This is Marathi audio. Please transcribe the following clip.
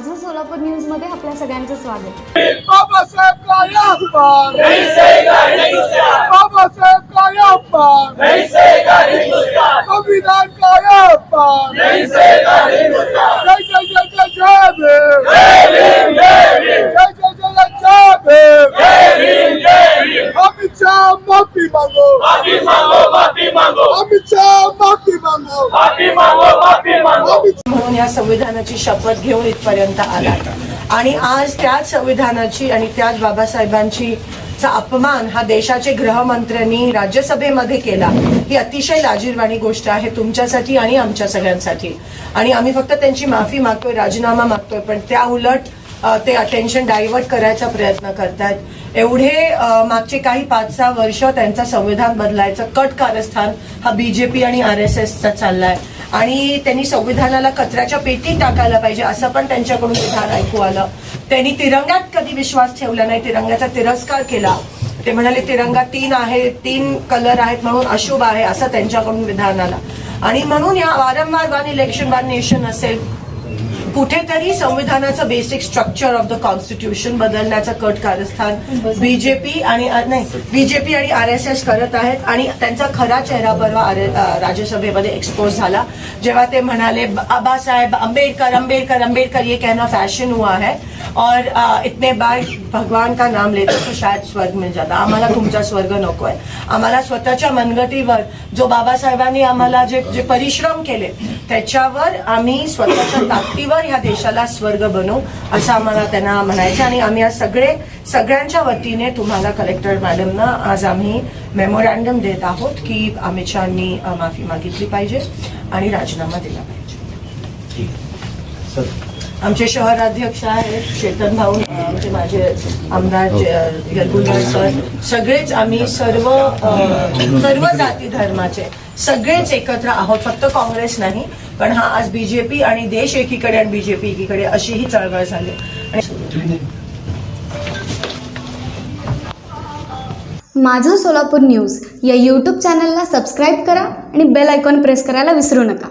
माझं सोलापूर न्यूज मध्ये आपल्या सगळ्यांचं स्वागत। बाबासाहेब कायप्पा नहीं सेगा हिंदुस्तान, बाबासाहेब कायप्पा नहीं सेगा हिंदुस्तान, संविधान कायप्पा नहीं सेगा हिंदुस्तान। जय जय जय जय जय भीम, जय भीम, जय भीम, जय जय जय जय भीम, जय भीम, जय भीम। अमित शाह माफी मांगो, माफी मांगो, माफी मांगो। अमित शाह माफी मांगो, माफी मांगो, माफी मांगो। म्हणून या संविधानाची शपथ घेऊन इथपर्यंत आला आणि आज त्याच संविधानाची आणि त्याच बाबासाहेबांची चा अपमान हा देशाचे गृहमंत्र्यांनी राज्यसभेमध्ये केला ही अतिशय लाजिरवाणी गोष्ट आहे तुमच्यासाठी आणि आमच्या सगळ्यांसाठी। आणि आम्ही फक्त त्यांची माफी मागतोय, राजीनामा मागतोय, पण त्या उलट ते अटेन्शन डायव्हर्ट करायचा प्रयत्न करतायत। एवढे मागचे काही 5-6 वर्ष त्यांचं संविधान बदलायचं कट कारस्थान हा बीजेपी आणि RSSचा चाललाय आणि त्यांनी संविधानाला कचऱ्याच्या पेटीत टाकायला पाहिजे असं पण त्यांच्याकडून विधान ऐकू आलं। त्यांनी तिरंग्यात कधी विश्वास ठेवला नाही, तिरंग्याचा तिरस्कार केला। ते म्हणाले तिरंगा 3 आहे, 3 कलर आहेत म्हणून अशुभ आहे असं त्यांच्याकडून विधान आलं। आणि म्हणून या वारंवार वन इलेक्शन वन नेशन असेल कुठेतरी संविधानाचं basic structure of the constitution बदलण्याचं कट कारस्थान बीजेपी आणि RSS करत आहेत। आणि त्यांचा खरा चेहरा परवा राज्यसभेमध्ये एक्सपोज झाला जेव्हा ते म्हणाले बाबा साहेब अम्बेडकर अम्बेडकर अम्बेडकर ये कहना फैशन हुआ है और इतने बार भगवान का नाम लेते तो शायद स्वर्ग मिल जाता। आम्हाला तुमचा स्वर्ग नकोय, आम्हाला स्वतःच्या मनगटीवर जो बाबासाहेबांनी आम्हाला जे परिश्रम केले त्याच्यावर आम्ही स्वतःच्या ताकदीवर ह्या देशाला स्वर्ग बनवू असं आम्हाला त्यांना म्हणायचं। आणि आम्ही आज सगळ्यांच्या वतीने तुम्हाला कलेक्टर मॅडमना आज आम्ही मेमोरँडम देत आहोत की अमित शहांनी माफी मागितली पाहिजे आणि राजीनामा दिला पाहिजे। आमचे शहर अध्यक्ष आहेत चेतन भाऊ, आमचे माझे आमदार यरगुंडा सर, सगळेच आम्ही सर्व जाती धर्माचे सगळेच एकत्र आहोत, फक्त काँग्रेस नाही। पण हा आज बीजेपी आणि देश एकीकडे आणि बीजेपी एकीकडे अशी ही चळवळ झाली। माझं सोलापूर न्यूज या YouTube चॅनलला सबस्क्राईब करा आणि बेल आयकॉन प्रेस करायला विसरू नका।